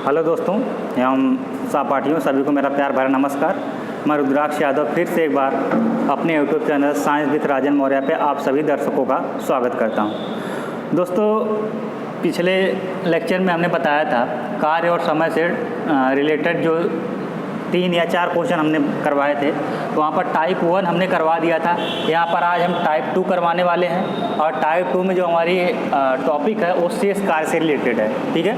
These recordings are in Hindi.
हेलो दोस्तों एवं सहपाठियों, सभी को मेरा प्यार भरा नमस्कार। मैं रुद्राक्ष यादव फिर से एक बार अपने यूट्यूब चैनल साइंस विद राजन मौर्य पे आप सभी दर्शकों का स्वागत करता हूं। दोस्तों, पिछले लेक्चर में हमने बताया था कार्य और समय से रिलेटेड जो 3 या 4 क्वेश्चन हमने करवाए थे, तो वहाँ पर टाइप 1 हमने करवा दिया था। यहाँ पर आज हम टाइप 2 करवाने वाले हैं और टाइप 2 में जो हमारी टॉपिक है वो शेष कार्य से रिलेटेड है। ठीक है,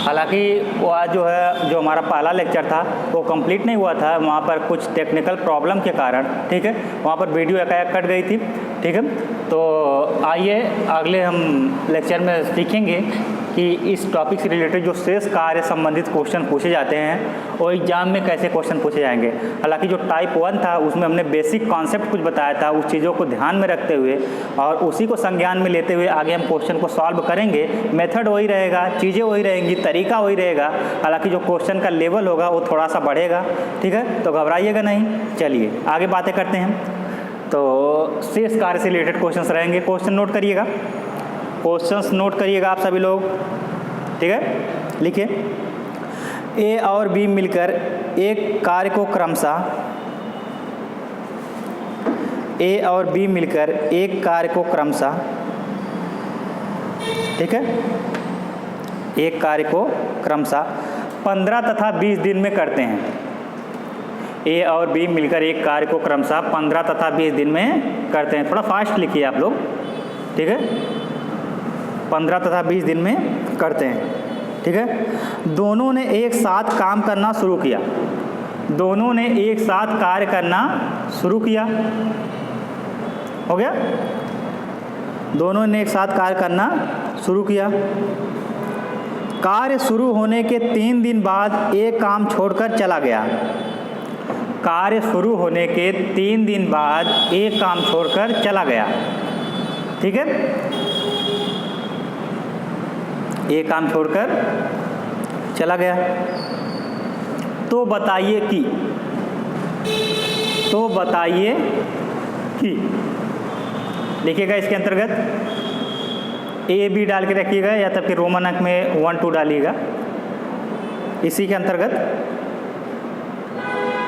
हालांकि वो आज जो हमारा पहला लेक्चर था वो कंप्लीट नहीं हुआ था, वहाँ पर कुछ टेक्निकल प्रॉब्लम के कारण, ठीक है, वहाँ पर वीडियो एकाएक कट गई थी। ठीक है, तो आइए अगले हम लेक्चर में सीखेंगे कि इस टॉपिक से रिलेटेड जो शेष कार्य संबंधित क्वेश्चन पूछे जाते हैं वो एग्जाम में कैसे क्वेश्चन पूछे जाएंगे। हालांकि जो टाइप 1 था उसमें हमने बेसिक कॉन्सेप्ट कुछ बताया था, उस चीज़ों को ध्यान में रखते हुए और उसी को संज्ञान में लेते हुए आगे हम क्वेश्चन को सॉल्व करेंगे। मेथड वही रहेगा, चीज़ें वही रहेंगी, तरीका वही रहेगा, हालांकि जो क्वेश्चन का लेवल होगा वो थोड़ा सा बढ़ेगा। ठीक है, तो घबराइएगा नहीं। चलिए आगे बातें करते हैं। तो शेष कार्य से रिलेटेड क्वेश्चन रहेंगे। क्वेश्चन नोट करिएगा, क्वेश्चंस नोट करिएगा आप सभी लोग। ठीक है, लिखिए। ए और बी मिलकर एक कार्य को क्रमशः ठीक है, एक कार्य को क्रमशः 15 तथा 20 दिन में करते हैं। ए और बी मिलकर एक कार्य को क्रमशः 15 तथा 20 दिन में करते हैं। थोड़ा फास्ट लिखिए आप लोग। ठीक है, 15 तथा 20 दिन में करते हैं। ठीक है, दोनों ने एक साथ काम करना शुरू किया। दोनों ने एक साथ कार्य करना शुरू किया। हो गया, दोनों ने एक साथ कार्य करना शुरू किया। कार्य शुरू होने के 3 दिन बाद एक काम छोड़कर चला गया। कार्य शुरू होने के 3 दिन बाद एक काम छोड़कर चला गया। ठीक है, एक काम छोड़कर चला गया। तो बताइए कि लिखिएगा इसके अंतर्गत ए बी डाल के रखिएगा या तब फिर रोमन अंक में 1 2 डालिएगा। इसी के अंतर्गत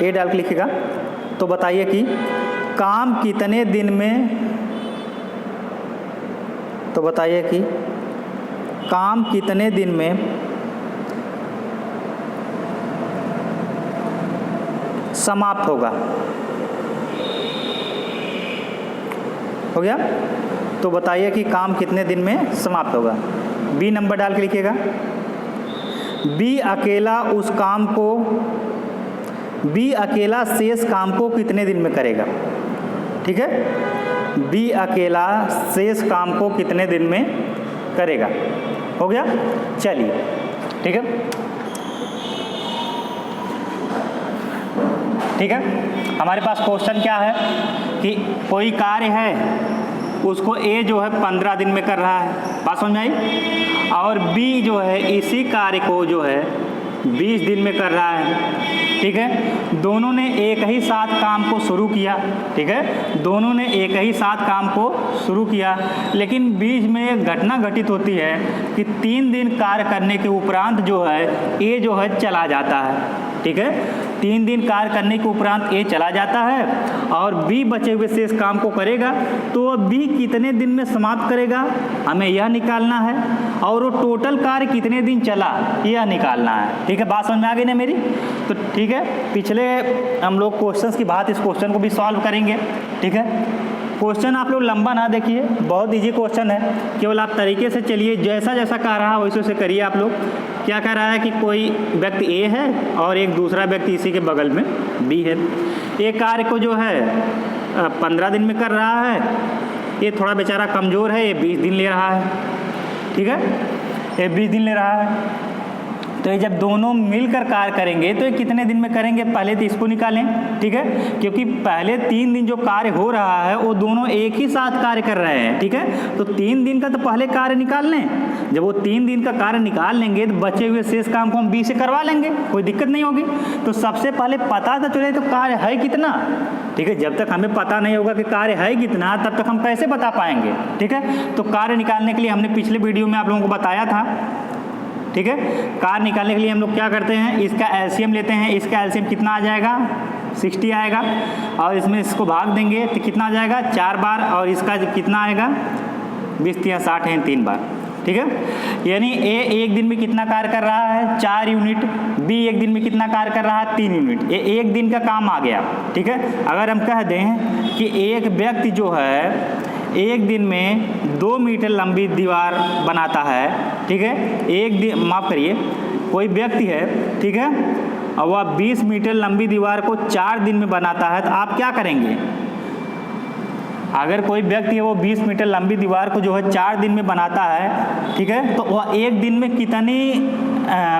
ए डाल के लिखिएगा। तो बताइए कि काम कितने दिन में समाप्त होगा। हो गया, तो बताइए कि काम कितने दिन में समाप्त होगा। बी नंबर डाल के लिखिएगा। बी अकेला शेष काम को कितने दिन में करेगा। ठीक है, बी अकेला शेष काम को कितने दिन में करेगा। हो गया, चलिए। ठीक है, हमारे पास क्वेश्चन क्या है कि कोई कार्य है, उसको ए जो है 15 दिन में कर रहा है, बात समझ में आई, और बी जो है इसी कार्य को जो है 20 दिन में कर रहा है। ठीक है, दोनों ने एक ही साथ काम को शुरू किया। ठीक है, दोनों ने एक ही साथ काम को शुरू किया, लेकिन बीच में एक घटना घटित होती है कि 3 दिन कार्य करने के उपरांत जो है ए जो है चला जाता है। ठीक है, 3 दिन कार्य करने के उपरांत ए चला जाता है और बी बचे हुए शेष काम को करेगा। तो बी कितने दिन में समाप्त करेगा हमें यह निकालना है, और वो टोटल कार्य कितने दिन चला यह निकालना है। ठीक है, बात समझ में आ गई ना मेरी। तो ठीक है, पिछले हम लोग क्वेश्चंस की बात, इस क्वेश्चन को भी सॉल्व करेंगे। ठीक है, क्वेश्चन आप लोग लंबा ना देखिए, बहुत इजी क्वेश्चन है, केवल आप तरीके से चलिए, जैसा जैसा कह रहा है वैसे वैसे करिए। आप लोग क्या कह रहा है कि कोई व्यक्ति ए है और एक दूसरा व्यक्ति इसी के बगल में बी है। एक कार्य को जो है 15 दिन में कर रहा है, ये थोड़ा बेचारा कमज़ोर है, ये 20 दिन ले रहा है। ठीक है, ये 20 दिन ले रहा है। तो ये जब दोनों मिलकर कार्य करेंगे तो ये कितने दिन में करेंगे, पहले तो इसको निकालें। ठीक है, क्योंकि पहले 3 दिन जो कार्य हो रहा है वो दोनों एक ही साथ कार्य कर रहे हैं। ठीक है, तो 3 दिन का तो पहले कार्य निकाल लें। जब वो 3 दिन का कार्य निकाल लेंगे तो बचे हुए शेष काम को हम बी से करवा लेंगे, कोई दिक्कत नहीं होगी। तो सबसे पहले पता तो चले तो कार्य है कितना। ठीक है, जब तक हमें पता नहीं होगा कि कार्य है कितना तब तक हम कैसे बता पाएंगे। ठीक है, तो कार्य निकालने के लिए हमने पिछले वीडियो में आप लोगों को बताया था ठीक है। कार निकालने के लिए हम लोग क्या करते हैं, इसका एलसीएम लेते हैं। इसका एलसीएम कितना आ जाएगा, 60 आएगा, और इसमें इसको भाग देंगे तो कितना आ जाएगा, 4 बार, और इसका कितना आएगा, 20 या 60 है 3 बार, ठीक है। यानी ए एक दिन में कितना कार्य कर रहा है, 4 यूनिट, बी एक दिन में कितना कार्य कर रहा है, 3 यूनिट। ये एक दिन का काम आ गया, ठीक है। अगर हम कह दें कि एक व्यक्ति जो है एक दिन में 2 मीटर लंबी दीवार बनाता है, ठीक है, एक दिन, माफ़ करिए, कोई व्यक्ति है, ठीक है, और वह 20 मीटर लंबी दीवार को 4 दिन में बनाता है, तो आप क्या करेंगे। अगर कोई व्यक्ति है वो 20 मीटर लंबी दीवार को जो है 4 दिन में बनाता है, ठीक है, तो वह एक दिन में कितनी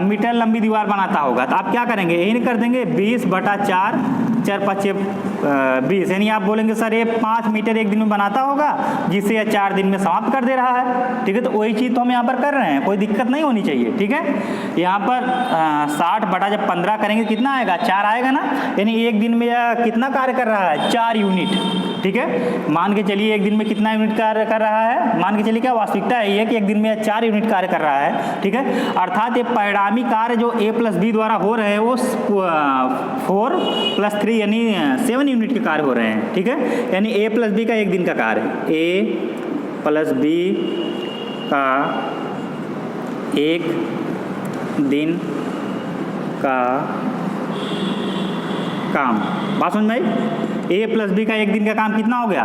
मीटर लंबी दीवार बनाता होगा। तो आप क्या करेंगे, यही कर देंगे 20/4, 4 5 20, यानी आप बोलेंगे सर ये 5 मीटर एक दिन में बनाता होगा, जिसे यह 4 दिन में समाप्त कर दे रहा है, ठीक है। तो वही चीज़ तो हम यहाँ पर कर रहे हैं, कोई दिक्कत नहीं होनी चाहिए, ठीक है। यहाँ पर 60/15 करेंगे कितना आएगा, 4 आएगा ना, यानी एक दिन में यह कितना कार्य कर रहा है, 4 यूनिट, ठीक है। मान के चलिए एक दिन में कितना यूनिट कार्य कर रहा है, मान के चलिए, क्या वास्तविकता है ये कि एक दिन में 4 यूनिट कार्य कर रहा है, ठीक है। अर्थात ये परिणामी कार्य जो A+B द्वारा हो रहे हैं वो 4+3 यानी 7 यूनिट के कार्य हो रहे हैं, ठीक है। यानी A+B का एक दिन का कार्य, A+B का एक दिन का काम, बात समझ में आई। A+B का एक दिन का काम कितना हो गया,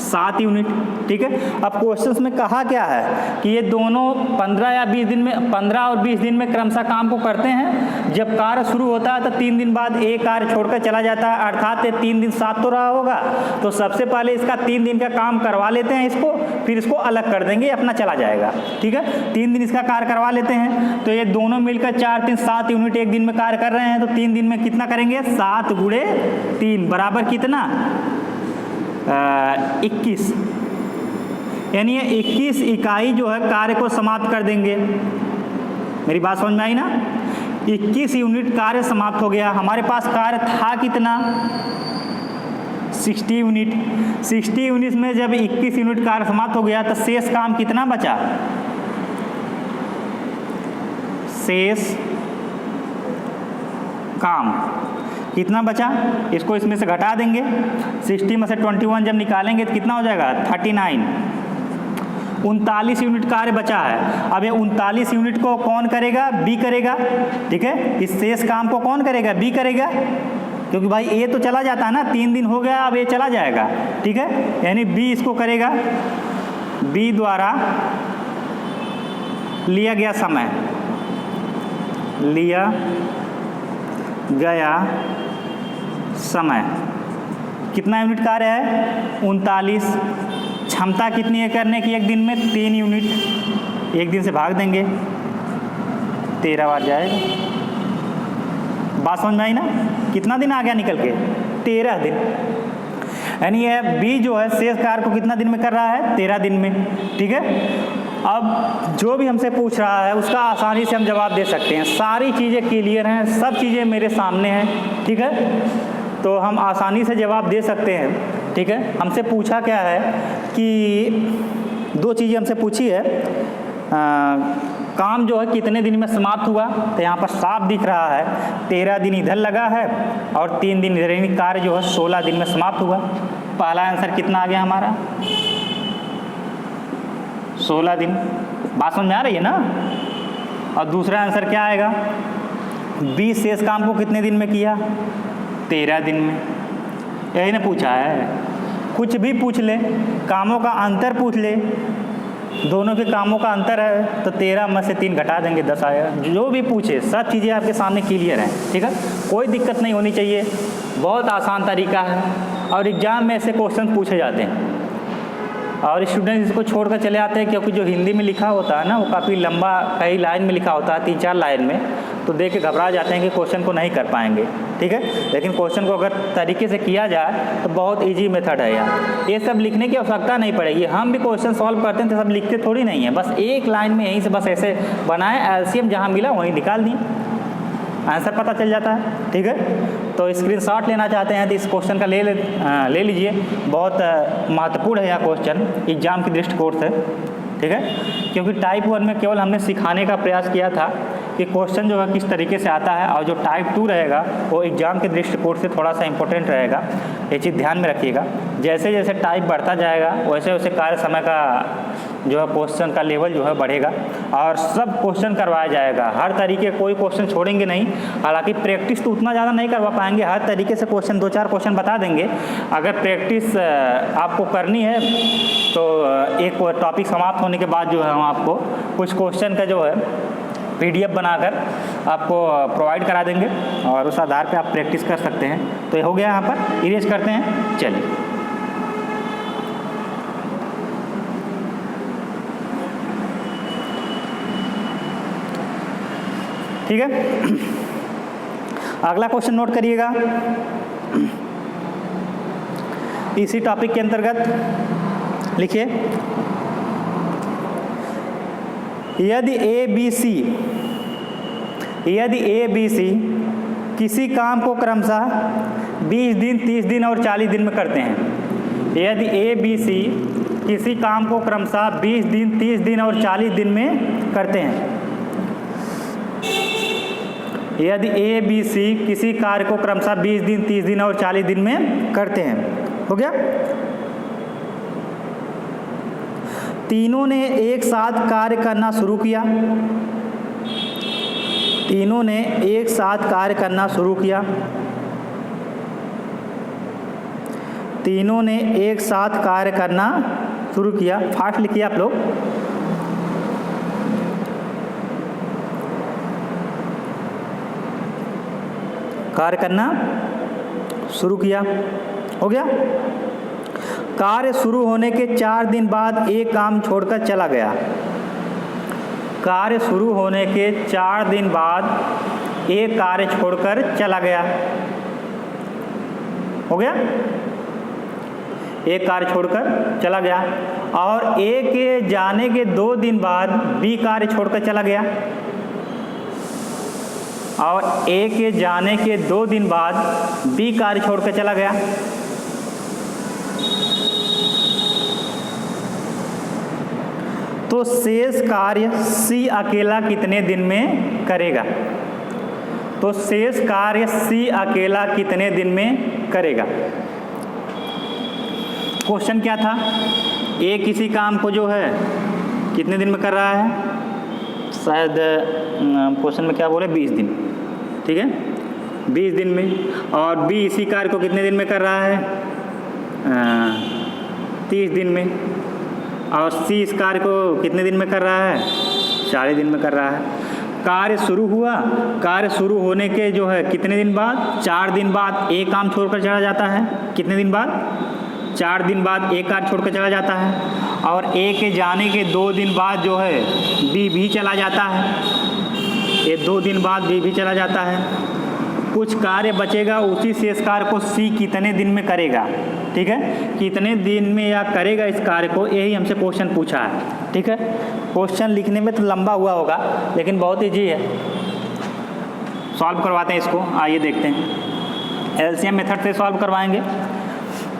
7 यूनिट, ठीक है। अब क्वेश्चंस में कहा क्या है कि ये दोनों 15 या 20 दिन में, 15 और 20 दिन में क्रमशः काम को करते हैं। जब कार्य शुरू होता है तो 3 दिन बाद एक कार्य छोड़कर चला जाता है, अर्थात 3 दिन साथ तो रहा होगा। तो सबसे पहले इसका 3 दिन का काम करवा लेते हैं इसको, फिर इसको अलग कर देंगे, अपना चला जाएगा, ठीक है। 3 दिन इसका कार्य करवा लेते हैं, तो ये दोनों मिलकर 4 3 7 यूनिट एक दिन में कार्य कर रहे हैं। तो 3 दिन में कितना करेंगे, 7 × 3 बराबर कितना, 21, यानी ये 21 इकाई जो है कार्य को समाप्त कर देंगे। मेरी बात समझ में आई ना, 21 यूनिट कार्य समाप्त हो गया। हमारे पास कार्य था कितना, 60 यूनिट। 60 यूनिट में जब 21 यूनिट कार्य समाप्त हो गया तो शेष काम कितना बचा, शेष काम कितना बचा, इसको इसमें से घटा देंगे। 60 में से 21 जब निकालेंगे तो कितना हो जाएगा, 39, 39 यूनिट कार्य बचा है। अब ये 39 यूनिट को कौन करेगा, बी करेगा, ठीक है। इस शेष काम को कौन करेगा, बी करेगा, क्योंकि भाई ए तो चला जाता है ना, 3 दिन हो गया, अब ये चला जाएगा, ठीक है। यानी बी इसको करेगा। बी द्वारा लिया गया समय, लिया गया समय कितना यूनिट कार्य है, 39। क्षमता कितनी है करने की एक दिन में, 3 यूनिट। एक दिन से भाग देंगे, 13 बार जाएगा। बात समझ में आई ना, कितना दिन आ गया निकल के, 13 दिन। यानी यह बी जो है शेष कार्य को कितना दिन में कर रहा है, 13 दिन में, ठीक है। अब जो भी हमसे पूछ रहा है उसका आसानी से हम जवाब दे सकते हैं, सारी चीज़ें क्लियर हैं, सब चीज़ें मेरे सामने हैं, ठीक है। तो हम आसानी से जवाब दे सकते हैं, ठीक है। हमसे पूछा क्या है कि 2 चीज़ें हमसे पूछी है, काम जो है कितने दिन में समाप्त हुआ, तो यहाँ पर साफ दिख रहा है 13 दिन इधर लगा है और 3 दिन इधर, यानी कार्य जो है 16 दिन में समाप्त हुआ। पहला आंसर कितना आ गया हमारा, 16 दिन। बात समझ में आ रही है ना। और दूसरा आंसर क्या आएगा, 20 शेष काम को कितने दिन में किया, 13 दिन में। यही ना पूछा है, कुछ भी पूछ ले, कामों का अंतर पूछ ले, दोनों के कामों का अंतर है तो 13 में से 3 घटा देंगे, 10 आएगा। जो भी पूछे सब चीज़ें आपके सामने क्लियर हैं, ठीक है। कोई दिक्कत नहीं होनी चाहिए, बहुत आसान तरीका है और एग्ज़ाम में ऐसे क्वेश्चन पूछे जाते हैं। और स्टूडेंट इसको छोड़कर चले आते हैं, क्योंकि जो हिंदी में लिखा होता है ना वो काफ़ी लंबा, कई लाइन में लिखा होता है, 3-4 लाइन में, तो देख के घबरा जाते हैं कि क्वेश्चन को नहीं कर पाएंगे, ठीक है। लेकिन क्वेश्चन को अगर तरीके से किया जाए तो बहुत इजी मेथड है यार, ये सब लिखने की आवश्यकता नहीं पड़ेगी। हम भी क्वेश्चन सॉल्व करते हैं तो सब लिखते थोड़ी नहीं है, बस एक लाइन में यहीं से बस ऐसे बनाए, एलसीएम जहाँ मिला वहीं निकाल दी, आंसर पता चल जाता है, ठीक है। तो स्क्रीनशॉट लेना चाहते हैं तो इस क्वेश्चन का ले लीजिए, बहुत महत्वपूर्ण है यह क्वेश्चन एग्जाम की दृष्टिकोण से, ठीक है, क्योंकि टाइप 1 में केवल हमने सिखाने का प्रयास किया था कि क्वेश्चन जो है किस तरीके से आता है, और जो टाइप 2 रहेगा वो एग्ज़ाम के दृष्टिकोण से थोड़ा सा इम्पोर्टेंट रहेगा। ये चीज़ ध्यान में रखिएगा। जैसे जैसे टाइप बढ़ता जाएगा वैसे वैसे कार्य समय का जो है क्वेश्चन का लेवल जो है बढ़ेगा, और सब क्वेश्चन करवाया जाएगा। हर तरीके कोई क्वेश्चन छोड़ेंगे नहीं। हालांकि प्रैक्टिस तो उतना ज़्यादा नहीं करवा पाएंगे, हर तरीके से क्वेश्चन 2-4 क्वेश्चन बता देंगे। अगर प्रैक्टिस आपको करनी है तो एक टॉपिक समाप्त होने के बाद जो है हम आपको कुछ क्वेश्चन का जो है PDF बनाकर आपको प्रोवाइड करा देंगे, और उस आधार पे आप प्रैक्टिस कर सकते हैं। तो ये हो गया, यहाँ पर इरेज करते हैं। चलिए, ठीक है। अगला क्वेश्चन नोट करिएगा। इसी टॉपिक के अंतर्गत लिखिए, यदि ए बी सी किसी काम को क्रमशः 20 दिन, 30 दिन और 40 दिन में करते हैं। यदि ए बी सी किसी काम को क्रमशः 20 दिन, 30 दिन और 40 दिन में करते हैं। यदि ए बी सी किसी कार्य को क्रमशः 20 दिन, 30 दिन और 40 दिन में करते हैं। हो गया। तीनों ने एक साथ कार्य करना शुरू किया। तीनों ने एक साथ कार्य करना शुरू किया। तीनों ने एक साथ कार्य करना शुरू किया। फास्ट लिखिए आप लोग। कार्य करना शुरू किया। हो गया। कार्य शुरू होने के 4 दिन बाद एक काम छोड़कर चला गया। कार्य शुरू होने के 4 दिन बाद एक कार्य छोड़कर चला गया। हो गया। एक कार्य छोड़कर चला गया। और ए के जाने के 2 दिन बाद बी कार्य छोड़कर चला गया। और ए के जाने के 2 दिन बाद बी कार्य छोड़कर चला गया। तो शेष कार्य सी अकेला कितने दिन में करेगा? तो शेष कार्य सी अकेला कितने दिन में करेगा? क्वेश्चन क्या था? ए किसी काम को जो है कितने दिन में कर रहा है? शायद क्वेश्चन में क्या बोले, 20 दिन। ठीक है, 20 दिन में। और बी इसी कार्य को कितने दिन में कर रहा है? 30 दिन में। और सी इस कार्य को कितने दिन में कर रहा है? 40 दिन में कर रहा है। कार्य शुरू हुआ। कार्य शुरू होने के जो है कितने दिन बाद? 4 दिन बाद एक काम छोड़कर चला जाता है। कितने दिन बाद? 4 दिन बाद एक कार्य छोड़कर चला जाता है। और ए के जाने के 2 दिन बाद जो है बी भी चला जाता है। ये 2 दिन बाद बी भी चला जाता है। कुछ कार्य बचेगा, उसी शेष कार्य को सी कितने दिन में करेगा? ठीक है, कितने दिन में या करेगा इस कार्य को, यही हमसे क्वेश्चन पूछा है। ठीक है, क्वेश्चन लिखने में तो लंबा हुआ होगा लेकिन बहुत ईजी है। सॉल्व करवाते हैं इसको, आइए देखते हैं। एलसीएम मेथड से सॉल्व करवाएंगे।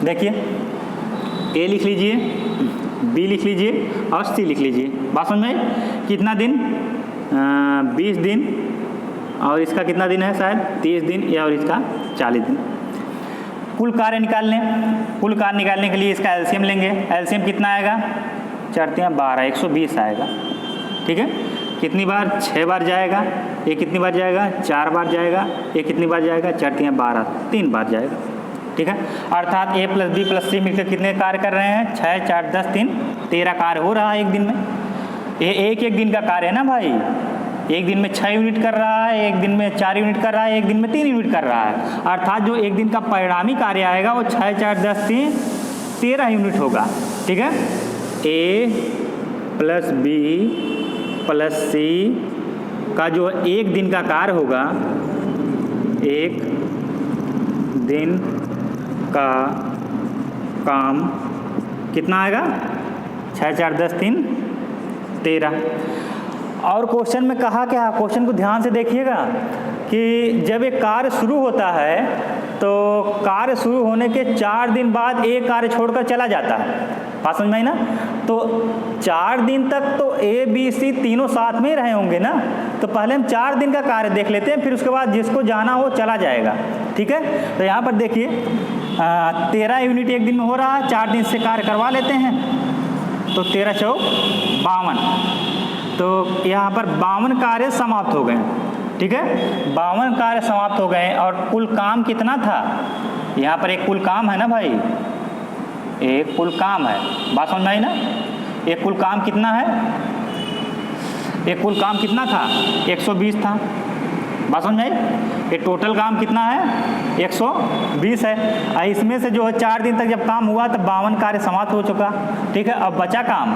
देखिए, ए लिख लीजिए, बी लिख लीजिए और सी लिख लीजिए। बात समझ में आई? कितना दिन? 20 दिन। और इसका कितना दिन है? शायद 30 दिन, या और इसका 40 दिन। कुल कार्य निकाल लें। कुल कार्य निकालने के लिए इसका एलसीएम लेंगे। एलसीएम कितना आएगा? 4 × 12, 120 आएगा। ठीक है, कितनी बार? 6 बार जाएगा। ये कितनी बार जाएगा? 4 बार जाएगा। ये कितनी बार जाएगा? 4 × 12, 3 बार जाएगा। ठीक है, अर्थात ए प्लस बी प्लस सी मिलकर कितने कार्य कर रहे हैं? 6, 4, 10, 3, 13 कार्य हो रहा है एक दिन में। ये एक दिन का कार्य है ना भाई। एक दिन में 6 यूनिट कर रहा है, एक दिन में 4 यूनिट कर रहा है, एक दिन में 3 यूनिट कर रहा है। अर्थात जो एक दिन का परिणामी कार्य आएगा वो 6, 4, 10, 3, 13 यूनिट होगा। ठीक है, ए प्लस बी प्लस सी का जो एक दिन का कार्य होगा, एक दिन का काम कितना आएगा? 6, 4, 10, 3, 13। और क्वेश्चन में कहा क्या, क्वेश्चन को ध्यान से देखिएगा कि जब एक कार्य शुरू होता है तो कार्य शुरू होने के 4 दिन बाद एक कार्य छोड़कर चला जाता है। बात समझ में आई ना। तो 4 दिन तक तो A B C तीनों साथ में ही रहे होंगे ना, तो पहले हम 4 दिन का कार्य देख लेते हैं, फिर उसके बाद जिसको जाना हो चला जाएगा। ठीक है, तो यहाँ पर देखिए 13 यूनिट एक दिन में हो रहा है, 4 दिन से कार्य करवा लेते हैं, तो 13 चौक 52, तो यहाँ पर 52 कार्य समाप्त हो गए। ठीक है, 52 कार्य समाप्त हो गए और कुल काम कितना था, यहाँ पर एक कुल काम है ना भाई, एक कुल काम है। बात समझ में आई ना। एक कुल काम कितना है, एक कुल काम कितना था 120 था। बात समझ में आई। ये टोटल काम कितना है 120 है। इसमें से जो है 4 दिन तक जब काम हुआ तो 52 कार्य समाप्त हो चुका। ठीक है, अब बचा काम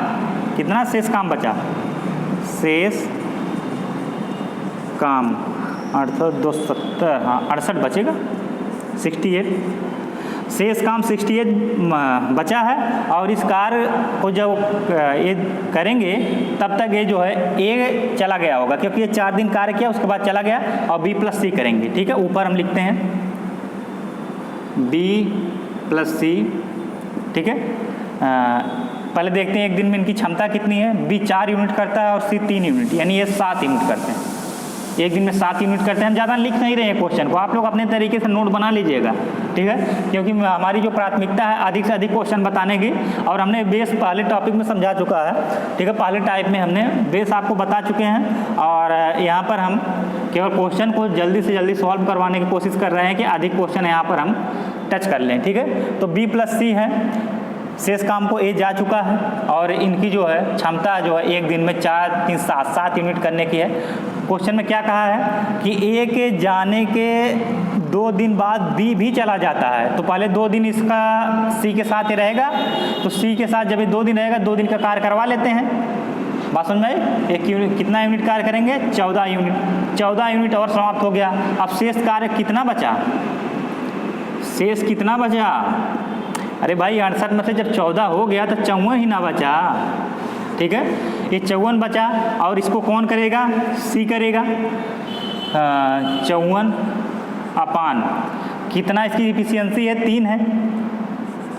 कितना, शेष काम बचा, शेष काम 270, हाँ 68 बचेगा, 68 शेष काम 68 बचा है। और इस कार्य को जब ये करेंगे तब तक ये जो है ए चला गया होगा, क्योंकि ये 4 दिन कार्य किया उसके बाद चला गया, और B + C करेंगे। ठीक है, ऊपर हम लिखते हैं B + C। ठीक है, पहले देखते हैं एक दिन में इनकी क्षमता कितनी है। B 4 यूनिट करता है और C 3 यूनिट, यानी ये 7 यूनिट करते हैं। एक दिन में 7 यूनिट करते हैं। हम ज़्यादा लिख नहीं रहे हैं क्वेश्चन को, आप लोग अपने तरीके से नोट बना लीजिएगा। ठीक है, क्योंकि हमारी जो प्राथमिकता है अधिक से अधिक क्वेश्चन बताने की, और हमने बेस पहले टॉपिक में समझा चुका है। ठीक है, पहले टाइप में हमने बेस आपको बता चुके हैं, और यहाँ पर हम केवल क्वेश्चन को जल्दी से जल्दी सॉल्व करवाने की कोशिश कर रहे हैं कि अधिक क्वेश्चन यहाँ पर हम टच कर लें। ठीक है, तो B + C है, शेष काम को A जा चुका है, और इनकी जो है क्षमता जो है एक दिन में 4 3 7 यूनिट करने की है। क्वेश्चन में क्या कहा है कि A के जाने के 2 दिन बाद B भी चला जाता है, तो पहले 2 दिन इसका C के साथ ही रहेगा, तो C के साथ जब ये 2 दिन रहेगा 2 दिन का कार्य करवा लेते हैं। बात समझ में आई। एक यूनिट कितना यूनिट कार्य करेंगे 14 यूनिट, 14 यूनिट और समाप्त हो गया। अब शेष कार्य कितना बचा, शेष कितना बचा, अरे भाई 68 में से जब 14 हो गया तो 54 ही ना बचा। ठीक है, ये 54 बचा, और इसको कौन करेगा, C करेगा। 54 अपान कितना इसकी इफिशियंसी है 3 है,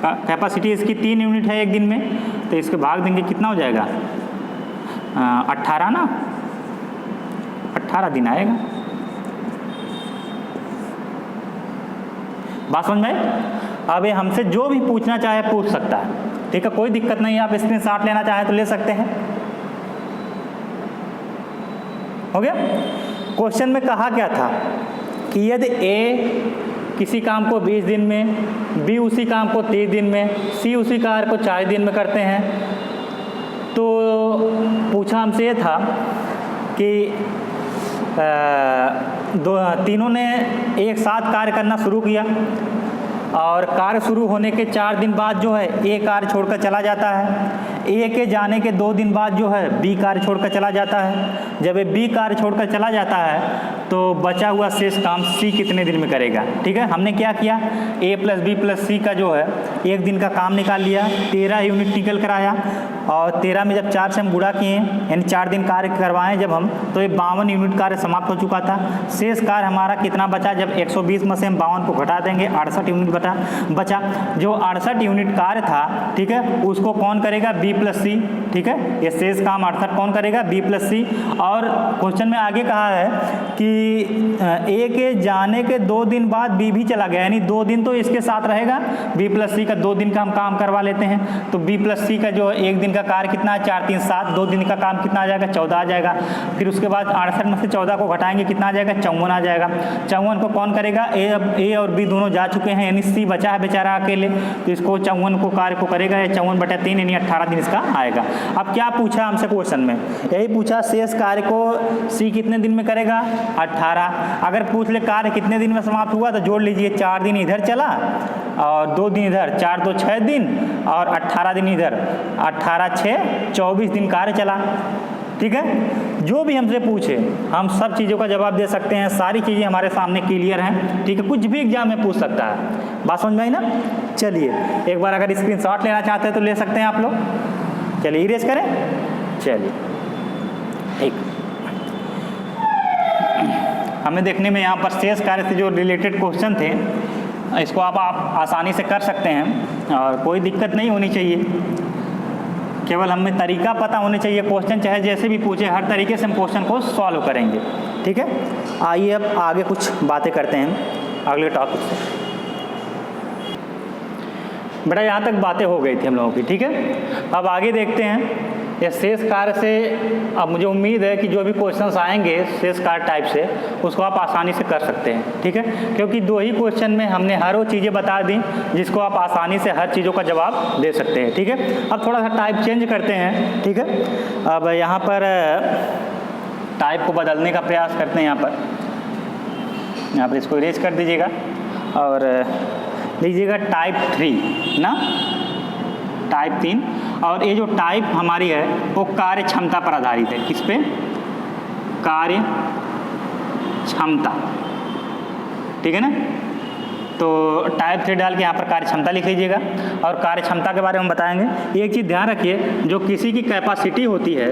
कैपेसिटी इसकी 3 यूनिट है एक दिन में, तो इसके भाग देंगे कितना हो जाएगा 18 ना, 18 दिन आएगा। बात समझ में आई। अब ये हमसे जो भी पूछना चाहे पूछ सकता है। ठीक है, कोई दिक्कत नहीं है, आप स्क्रीनशॉट लेना चाहें तो ले सकते हैं। हो गया। क्वेश्चन में कहा क्या था कि यदि A किसी काम को 20 दिन में, B उसी काम को 30 दिन में, C उसी कार्य को 40 दिन में करते हैं, तो पूछा हमसे ये था कि तीनों ने एक साथ कार्य करना शुरू किया, और कार्य शुरू होने के 4 दिन बाद जो है A कार्य छोड़कर चला जाता है। A के जाने के 2 दिन बाद जो है B कार्य छोड़कर चला जाता है। जब ये B कार्य छोड़कर चला जाता है तो बचा हुआ शेष काम C कितने दिन में करेगा। ठीक है, हमने क्या किया, A + B + C का जो है एक दिन का काम निकाल लिया, 13 यूनिट निकल कर आया, और 13 में जब 4 से हम गुणा किए, यानी 4 दिन कार्य करवाएं जब हम, तो ये 52 यूनिट कार्य समाप्त हो चुका था। शेष कार्य हमारा कितना बचा, जब 120 में से हम 52 को घटा देंगे 68 यूनिट बचा। जो 68 यूनिट कार्य था, ठीक है, उसको कौन करेगा, B + C। ठीक है, ये शेष काम 68 कौन करेगा, B + C। और क्वेश्चन में आगे कहा है कि A के जाने के 2 दिन बाद B भी चला गया, यानी 2 दिन तो इसके साथ रहेगा। B + C का 2 दिन का हम काम करवा लेते हैं, तो B + C का जो एक दिन का कार्य कितना है 4 3 7, 2 दिन का काम कितना आ जाएगा 14 आ जाएगा। फिर उसके बाद 68 में से 14 को घटाएंगे कितना आ जाएगा 54 आ जाएगा। 54 को कौन करेगा, A और B दोनों जा चुके हैं, यानी C बचा है बेचारा अकेले, तो इसको 54 को कार्य को करेगा, 54/3 यानी 18 दिन इसका आएगा। अब क्या पूछा हमसे क्वेश्चन में, यही पूछा शेष कार्य को C कितने दिन में करेगा 18। अगर पूछ ले कार्य कितने दिन में समाप्त हुआ तो जोड़ लीजिए, 4 दिन इधर चला और 2 दिन इधर, 4 2 6 दिन और 18 दिन इधर, 18 6 24 दिन कार्य चला। ठीक है, जो भी हमसे पूछे हम सब चीज़ों का जवाब दे सकते हैं, सारी चीज़ें हमारे सामने क्लियर हैं। ठीक है, कुछ भी एग्जाम में पूछ सकता है। बात समझ में आई ना। चलिए एक बार अगर स्क्रीनशॉट लेना चाहते हैं तो ले सकते हैं आप लोग। चलिए इरेज करें, चलिए ठीक। हमें देखने में यहाँ पर शेष कार्य से जो रिलेटेड क्वेश्चन थे इसको आप आसानी से कर सकते हैं और कोई दिक्कत नहीं होनी चाहिए। केवल हमें तरीका पता होना चाहिए, क्वेश्चन चाहे जैसे भी पूछे हर तरीके से हम क्वेश्चन को सॉल्व करेंगे। ठीक है, आइए अब आगे कुछ बातें करते हैं अगले टॉपिक से। बेटा यहाँ तक बातें हो गई थी हम लोगों की, ठीक है। अब आगे देखते हैं ये शेष कार्य से। अब मुझे उम्मीद है कि जो भी क्वेश्चंस आएंगे शेष कार्य टाइप से उसको आप आसानी से कर सकते हैं, ठीक है, क्योंकि 2 ही क्वेश्चन में हमने हर वो चीज़ें बता दी जिसको आप आसानी से हर चीज़ों का जवाब दे सकते हैं, ठीक है। अब थोड़ा सा टाइप चेंज करते हैं, ठीक है। अब यहाँ पर टाइप को बदलने का प्रयास करते हैं। यहाँ पर इसको इरेज कर दीजिएगा और लीजिएगा टाइप 3 ना, टाइप 3। और ये जो टाइप हमारी है वो कार्य क्षमता पर आधारित है। किस पे? कार्य क्षमता, ठीक है ना। तो टाइप 3 डाल के यहाँ पर कार्य क्षमता लिख लीजिएगा और कार्य क्षमता के बारे में बताएंगे। एक चीज़ ध्यान रखिए, जो किसी की कैपेसिटी होती है,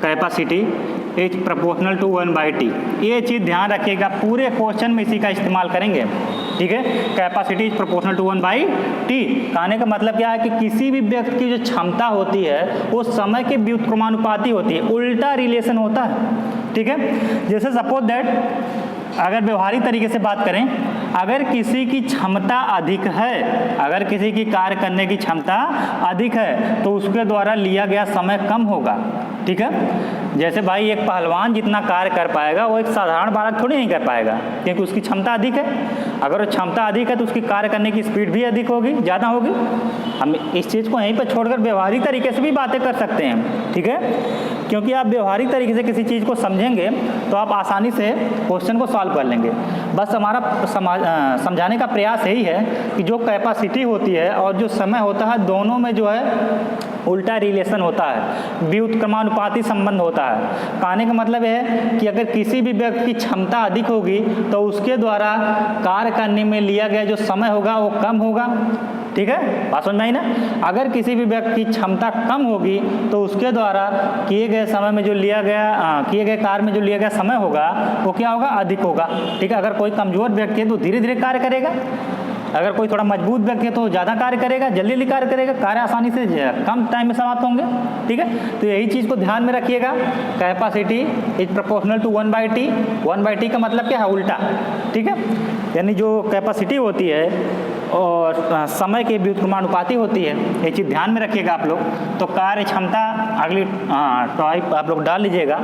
capacity is proportional to 1/t, ये चीज़ ध्यान रखिएगा, पूरे क्वेश्चन में इसी का इस्तेमाल करेंगे, ठीक है। Capacity is proportional to 1/t कहने का मतलब क्या है कि किसी भी व्यक्ति की जो क्षमता होती है वो समय के व्युत्क्रमानुपाती होती है, उल्टा रिलेशन होता है, ठीक है। जैसे सपोज दैट अगर व्यवहारिक तरीके से बात करें, अगर किसी की क्षमता अधिक है, अगर किसी की कार्य करने की क्षमता अधिक है तो उसके द्वारा लिया गया समय कम होगा, ठीक है। जैसे भाई एक पहलवान जितना कार्य कर पाएगा वो एक साधारण बालक थोड़ी नहीं कर पाएगा, क्योंकि उसकी क्षमता अधिक है। अगर वो क्षमता अधिक है तो उसकी कार्य करने की स्पीड भी अधिक होगी, ज़्यादा होगी। हम इस चीज़ को यहीं पर छोड़कर व्यवहारिक तरीके से भी बातें कर सकते हैं, ठीक है, क्योंकि आप व्यवहारिक तरीके से किसी चीज़ को समझेंगे तो आप आसानी से क्वेश्चन को सॉल्व कर लेंगे। बस हमारा समझाने का प्रयास यही है कि जो कैपेसिटी होती है और जो समय होता है दोनों में जो है उल्टा रिलेशन होता है, व्युत्क्रमानुपाती संबंध होता है। कहने का मतलब है कि अगर किसी भी व्यक्ति की क्षमता अधिक होगी तो उसके द्वारा कार्य करने में लिया गया जो समय होगा वो कम होगा, ठीक है, बात समझ में आई ना। अगर किसी भी व्यक्ति की क्षमता कम होगी तो उसके द्वारा किए गए समय में जो लिया गया किए गए कार्य में जो लिया गया समय होगा वो क्या होगा? अधिक होगा, ठीक है। अगर कोई कमजोर व्यक्ति है तो धीरे धीरे कार्य करेगा, अगर कोई थोड़ा मजबूत व्यक्ति है तो ज़्यादा कार्य करेगा, जल्दी जल्दी कार्य करेगा, कार्य आसानी से कम टाइम में समाप्त होंगे, ठीक है। तो यही चीज़ को ध्यान में रखिएगा, capacity is proportional to 1/t। 1/t का मतलब क्या है? उल्टा, ठीक है। यानी जो कैपेसिटी होती है और समय के व्युत्क्रमानुपाती होती है, ये चीज़ ध्यान में रखिएगा आप लोग। तो कार्य क्षमता अगली टाइप आप लोग डाल लीजिएगा,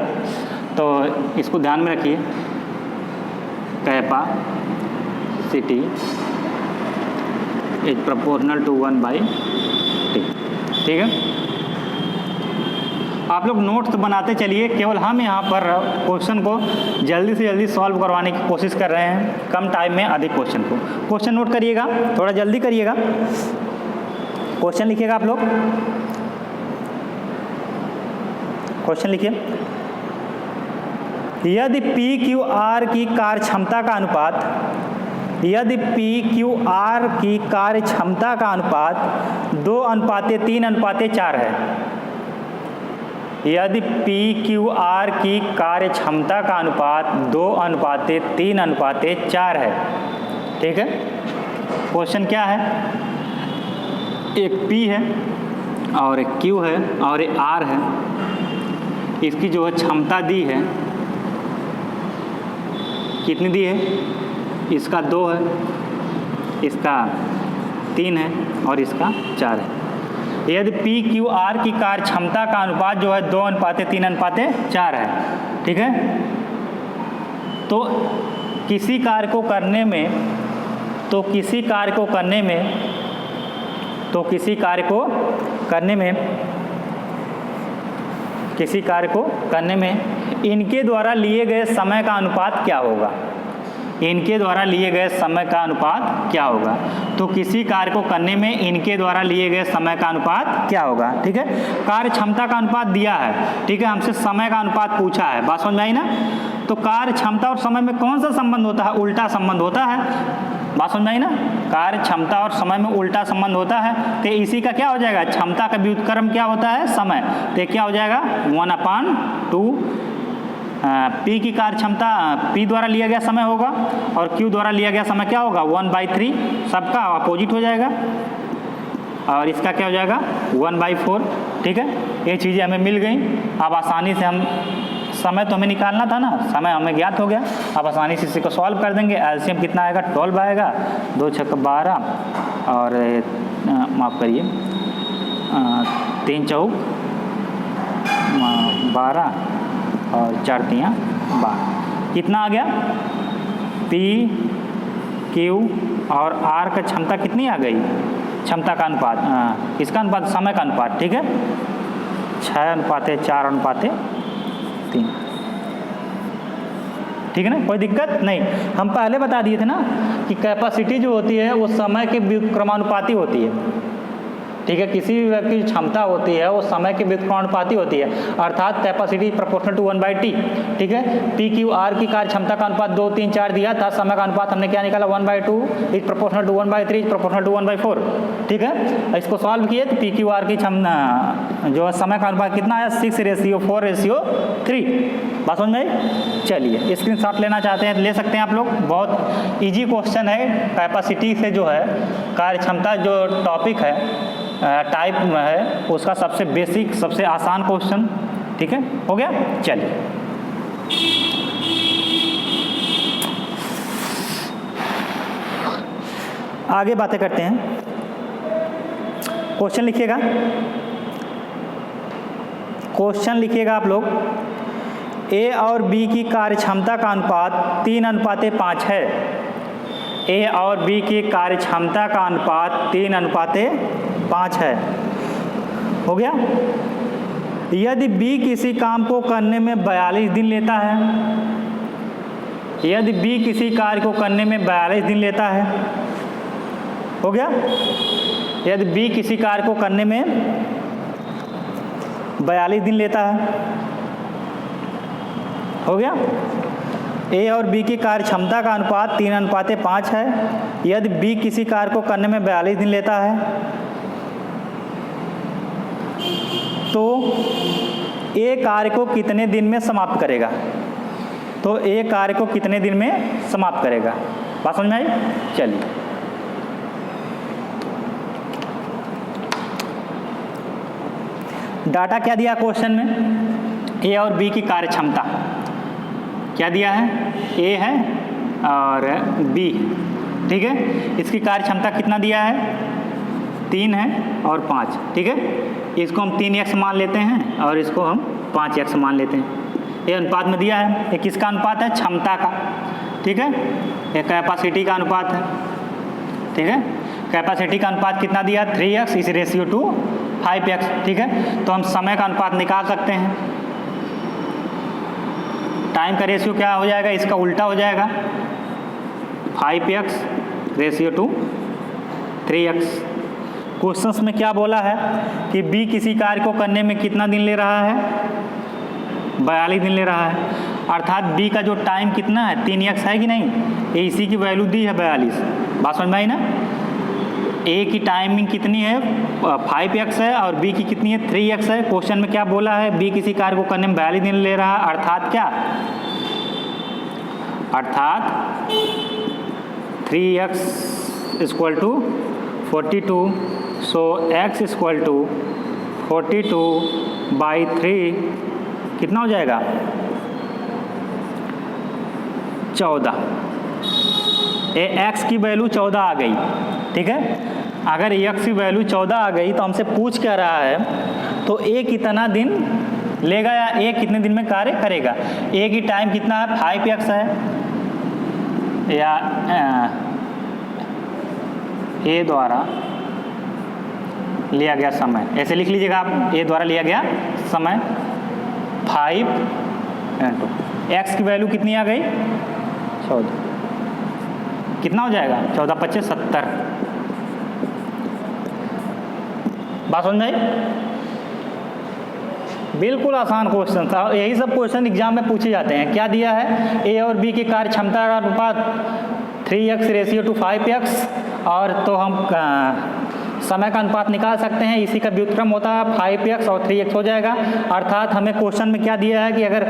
तो इसको ध्यान में रखिए, capacity is proportional to 1/t, ठीक है। आप लोग नोट्स बनाते चलिए, केवल हम यहाँ पर क्वेश्चन को जल्दी से जल्दी सॉल्व करवाने की कोशिश कर रहे हैं, कम टाइम में अधिक क्वेश्चन को। क्वेश्चन नोट करिएगा, थोड़ा जल्दी करिएगा, क्वेश्चन लिखिएगा आप लोग, क्वेश्चन लिखिए। यदि PQR की कार्य क्षमता का अनुपात, यदि PQR की कार्य क्षमता का अनुपात 2:3:4 है, यदि PQR की कार्य क्षमता का अनुपात 2:3:4 है, ठीक है। क्वेश्चन क्या है? एक P है और एक Q है और एक R है, इसकी जो है क्षमता दी है, कितनी दी है? इसका 2 है, इसका 3 है और इसका 4 है। यदि PQR की कार्य क्षमता का अनुपात जो है 2:3:4 है, ठीक है। तो किसी कार्य को करने में किसी कार्य को करने में इनके द्वारा लिए गए समय का अनुपात क्या होगा? इनके द्वारा लिए गए समय का अनुपात क्या होगा? तो किसी कार्य को करने में इनके द्वारा लिए गए समय का अनुपात क्या होगा, ठीक है। कार्य क्षमता का अनुपात दिया है, ठीक है, हमसे समय का अनुपात पूछा है, बात समझ में आई ना। तो कार्य क्षमता और समय में कौन सा संबंध होता है? उल्टा संबंध होता है, बात समझ में आई ना। कार्य क्षमता और समय में उल्टा संबंध होता है, तो इसी का क्या हो जाएगा? क्षमता का व्युत्क्रम क्या होता है? समय। तो क्या हो जाएगा? 1/2 P की कार्य क्षमता P द्वारा लिया गया समय होगा और Q द्वारा लिया गया समय क्या होगा 1/3, सबका अपोजिट हो जाएगा और इसका क्या हो जाएगा 1/4। ठीक है, ये चीज़ें हमें मिल गई। अब आसानी से हम, समय तो हमें निकालना था ना, समय हमें ज्ञात हो गया, अब आसानी से इसी को सॉल्व कर देंगे। एलसीएम कितना आएगा 12 आएगा, 2 × 6 12 और माफ़ करिए 3 × 4 12 और 4 × 3 12। कितना आ गया P Q और R का क्षमता कितनी आ गई, क्षमता का अनुपात, किसका अनुपात, समय का अनुपात। ठीक है, 6:4:3। ठीक है ना, कोई दिक्कत नहीं। हम पहले बता दिए थे ना कि कैपेसिटी जो होती है वो समय के व्युत्क्रमानुपाती होती है। ठीक है, किसी भी व्यक्ति की क्षमता होती है वो समय के व्युत्क्रमानुपाती होती है, अर्थात कैपेसिटी प्रोपोर्शनल टू 1/T। ठीक है, P Q R की कार्य क्षमता का अनुपात 2 3 4 दिया था, समय का अनुपात हमने क्या निकाला 1/2 is proportional to 1/3 is proportional to 1/4। ठीक है, इसको सॉल्व किए तो P Q R की क्षमता जो समय का अनुपात कितना आया 6:4:3। बात समझ में आई? चलिए स्क्रीनशॉट लेना चाहते हैं ले सकते हैं आप लोग, बहुत इजी क्वेश्चन है। कैपेसिटी से जो है कार्य क्षमता जो टॉपिक है टाइप में है उसका सबसे बेसिक सबसे आसान क्वेश्चन। ठीक है, हो गया। चलिए आगे बातें करते हैं। क्वेश्चन लिखिएगा, क्वेश्चन लिखिएगा आप लोग। A और B की कार्य क्षमता का अनुपात 3:5 है। A और B की कार्य क्षमता का अनुपात 3:5 है। हो गया। यदि B किसी काम को करने में 42 दिन लेता है, यदि B किसी कार्य को करने में 42 दिन लेता है, हो गया। यदि B किसी कार्य को करने में 42 दिन लेता है, हो गया। A और B की कार्य क्षमता का अनुपात 3:5 है। यदि B किसी कार्य को करने में 42 दिन लेता है तो A कार्य को कितने दिन में समाप्त करेगा, तो A कार्य को कितने दिन में समाप्त करेगा। बात समझ में आई? चलिए डाटा क्या दिया क्वेश्चन में, A और B की कार्य क्षमता क्या दिया है, A है और B। ठीक है, इसकी कार्य क्षमता कितना दिया है 3 है और 5। ठीक है, इसको हम 3x मान लेते हैं और इसको हम 5x मान लेते हैं। ये अनुपात में दिया है, ये किसका अनुपात है, क्षमता का। ठीक है, ये कैपेसिटी का अनुपात है। ठीक है, कैपेसिटी का अनुपात कितना दिया 3x इस रेशियो टू 5x। ठीक है, तो हम समय का अनुपात निकाल सकते हैं। टाइम का रेशियो क्या हो जाएगा, इसका उल्टा हो जाएगा 5x ratio two 3x। Questions में क्या बोला है कि B किसी कार्य को करने में कितना दिन ले रहा है, 42 दिन ले रहा है, अर्थात B का जो टाइम कितना है 3x है कि नहीं, ये इसी की वैल्यू दी है 42। बात समझ में आई ना। A की टाइमिंग कितनी है 5x है और B की कितनी है 3x है। क्वेश्चन में क्या बोला है, B किसी कार्य को करने में 42 दिन ले रहा है, अर्थात क्या, अर्थात 3x equal to 42। So x equal to 42/3 कितना हो जाएगा 14। ये x की वैल्यू 14 आ गई। ठीक है, अगर x की वैल्यू 14 आ गई तो हमसे पूछ क्या रहा है, तो A कितना दिन लेगा या A कितने दिन में कार्य करेगा। A की टाइम कितना है 5x है या A द्वारा लिया गया समय, ऐसे लिख लीजिएगा आप, A द्वारा लिया गया समय 5 इंटू x की वैल्यू कितनी आ गई 14, कितना हो जाएगा 14 × 5 = 70। बात समझ में आई? बिल्कुल आसान क्वेश्चन था, यही सब क्वेश्चन एग्जाम में पूछे जाते हैं। क्या दिया है, A और B की कार्य क्षमता का अनुपात 3x रेशियो टू 5x, और तो हम समय का अनुपात निकाल सकते हैं। इसी का व्युत्क्रम होता है 5x और 3x हो जाएगा। अर्थात हमें क्वेश्चन में क्या दिया है कि अगर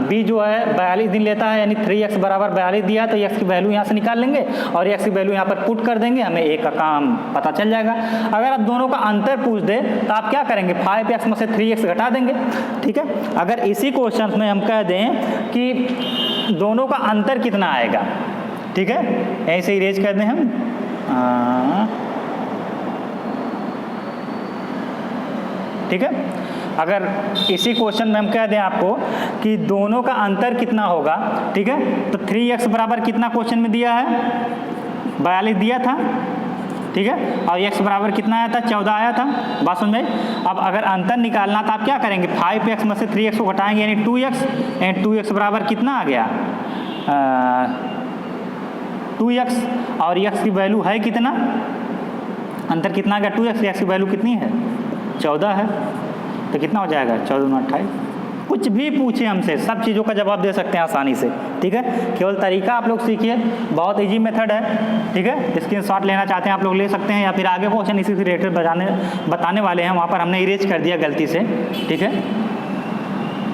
b जो है 42 दिन लेता है, यानी 3x बराबर 42 दिया है, तो x की वैल्यू यहाँ से निकाल लेंगे और x की वैल्यू यहाँ पर पुट कर देंगे, हमें a का काम पता चल जाएगा। अगर आप दोनों का अंतर पूछ दे तो आप क्या करेंगे, 5x में से 3x घटा देंगे। ठीक है, अगर इसी क्वेश्चन में हम कह दें कि दोनों का अंतर कितना आएगा, ठीक है, यहीं से इरेज कर दें हम। ठीक है, अगर इसी क्वेश्चन में हम कह दें आपको कि दोनों का अंतर कितना होगा, ठीक है, तो 3x बराबर कितना क्वेश्चन में दिया है, 42 दिया था, ठीक है, और x बराबर कितना आया था, 14 आया था। बात समझ में? अब अगर अंतर निकालना तो आप क्या करेंगे, 5x में से 3x को घटाएंगे, यानी 2x, यानी 2x बराबर कितना आ गया, 2x, और x की वैल्यू है कितना, अंतर कितना आ गया 2x, x की वैल्यू कितनी है, 14 है, तो कितना हो जाएगा, 14 × 28। कुछ भी पूछे हमसे, सब चीज़ों का जवाब दे सकते हैं आसानी से। ठीक है, केवल तरीका आप लोग सीखिए, बहुत इजी मेथड है। ठीक है, स्क्रीनशॉट लेना चाहते हैं आप लोग ले सकते हैं, या फिर आगे क्वेश्चन इसी से रिलेटेड बताने वाले हैं, वहाँ पर हमने इरेज कर दिया गलती से। ठीक है,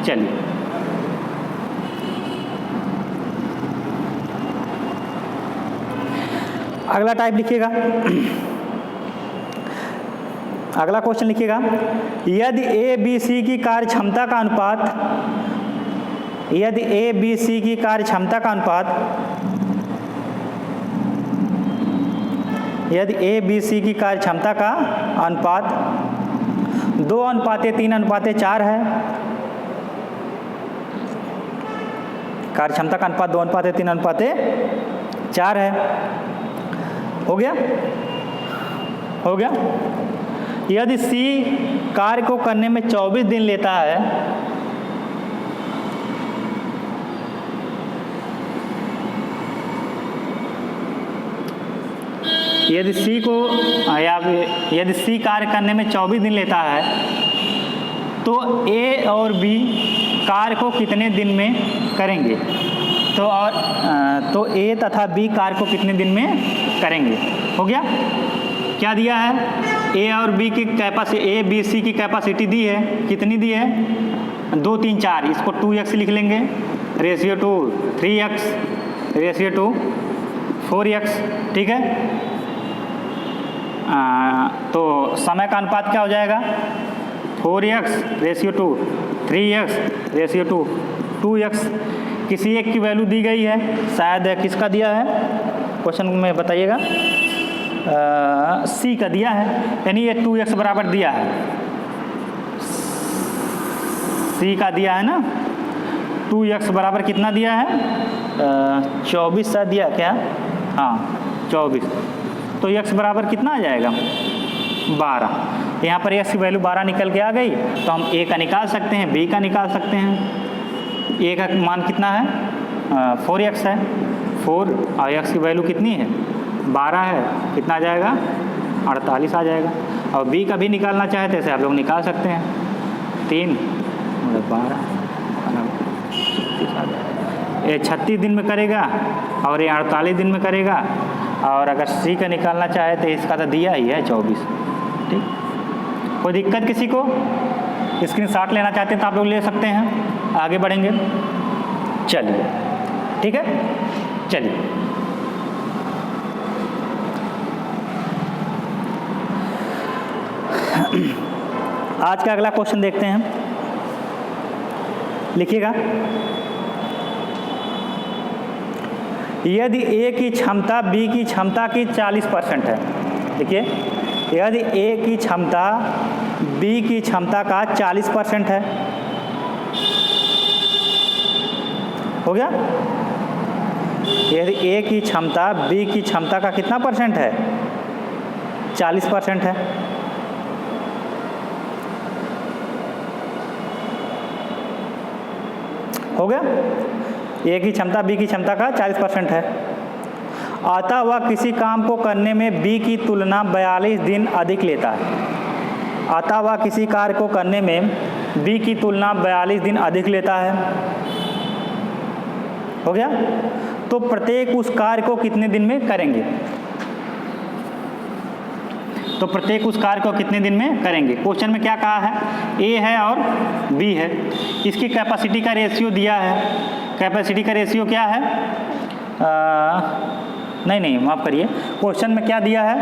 चलिए अगला टाइप लिखिएगा। अगला क्वेश्चन लिखिएगा, यदि ए बी सी की कार्य क्षमता का अनुपात, यदि ए बी सी की कार्य क्षमता का अनुपात, यदि ए बी सी की कार्य क्षमता का अनुपात 2:3:4 है, कार्य क्षमता का अनुपात 2:3:4 है, हो गया, हो गया। यदि C कार्य को करने में 24 दिन लेता है, यदि C को या यदि C कार्य करने में 24 दिन लेता है, तो A और B कार्य को कितने दिन में करेंगे, तो A तथा B कार्य को कितने दिन में करेंगे। हो गया, क्या दिया है, A और B की कैपेसिटी, A B C की कैपेसिटी दी है, कितनी दी है, 2 3 4, इसको 2x लिख लेंगे, ratio two 3x, ratio two 4x। ठीक है, तो समय का अनुपात क्या हो जाएगा, 4x ratio two 3x ratio two 2x। किसी एक की वैल्यू दी गई है, शायद किसका दिया है क्वेश्चन में बताइएगा, C का दिया है, यानी ये 2x बराबर दिया है, C का दिया है ना, 2x बराबर कितना दिया है, 24 सा दिया क्या, हाँ 24, तो x बराबर कितना आ जाएगा, 12। यहाँ पर x की वैल्यू 12 निकल के आ गई, तो हम a का निकाल सकते हैं, b का निकाल सकते हैं। a का मान कितना है, 4x है, 4, और x की वैल्यू कितनी है, 12 है, कितना आ जाएगा, 48 आ जाएगा। और b का भी निकालना चाहे तो ऐसे आप लोग निकाल सकते हैं, 3 × 12, ये 36 दिन में करेगा और ये 48 दिन में करेगा। और अगर c का निकालना चाहे तो इसका तो दिया ही है 24। ठीक, कोई दिक्कत किसी को, स्क्रीनशॉट लेना चाहते हैं तो आप लोग ले सकते हैं, आगे बढ़ेंगे। चलिए ठीक है, चलिए आज का अगला क्वेश्चन देखते हैं, लिखिएगा, यदि A की क्षमता B की क्षमता की 40% है, देखिए, यदि A की क्षमता B की क्षमता का 40% है, हो गया, यदि A की क्षमता B की क्षमता का कितना परसेंट है, 40% है, हो गया, A की क्षमता B की क्षमता का 40% है, अतः वह किसी काम को करने में B की तुलना 42 दिन अधिक लेता है, अतः वह किसी कार्य को करने में B की तुलना 42 दिन अधिक लेता है, हो गया, तो प्रत्येक उस कार्य को कितने दिन में करेंगे। तो प्रत्येक उस कार्य को कितने दिन में करेंगे। क्वेश्चन में क्या कहा है, ए है और बी है, इसकी कैपेसिटी का रेशियो दिया है। कैपेसिटी का रेशियो क्या है, नहीं माफ़ करिए, क्वेश्चन में क्या दिया है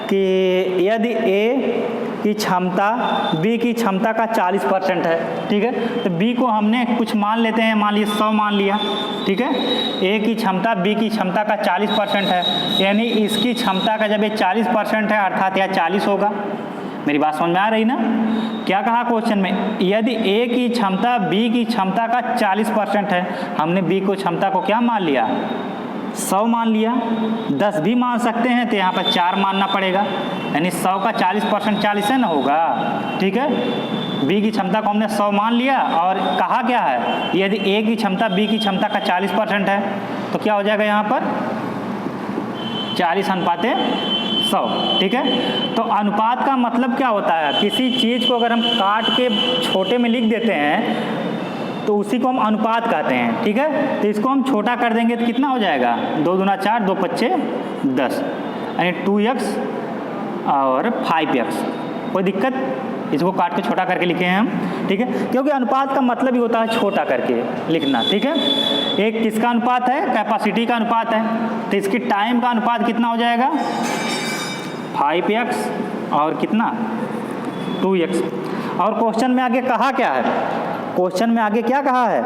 कि यदि ए की क्षमता बी की क्षमता का 40% है, ठीक है, तो बी को हमने कुछ मान लेते हैं, मान लीजिए 100 मान लिया, ठीक है। ए की क्षमता बी की क्षमता का 40% है, यानी इसकी क्षमता का जब ये 40% है अर्थात यह 40 होगा। मेरी बात समझ में आ रही ना। क्या कहा क्वेश्चन में, यदि ए की क्षमता बी की क्षमता का 40% है, हमने बी को क्षमता को क्या मान लिया, 100 मान लिया, 10 भी मान सकते हैं, तो यहाँ पर 4 मानना पड़ेगा, यानी 100 का 40% 40 है ना होगा, ठीक है। बी की क्षमता को हमने 100 मान लिया और कहा क्या है, यदि ए की क्षमता बी की क्षमता का 40% है तो क्या हो जाएगा यहाँ पर 40:100, ठीक है। तो अनुपात का मतलब क्या होता है, किसी चीज़ को अगर हम काट के छोटे में लिख देते हैं तो उसी को हम अनुपात कहते हैं, ठीक है। तो इसको हम छोटा कर देंगे तो कितना हो जाएगा, 2 दूना 4, 2 पच्चे 10, यानी 2x और 5x। कोई दिक्कत, इसको काट के छोटा करके लिखे हैं हम, ठीक है, क्योंकि अनुपात का मतलब ही होता है छोटा करके लिखना, ठीक है। एक किसका अनुपात है, कैपेसिटी का अनुपात है, तो इसकी टाइम का अनुपात कितना हो जाएगा 5x और कितना 2x। और क्वेश्चन में आगे कहा क्या है, क्वेश्चन में आगे क्या कहा है,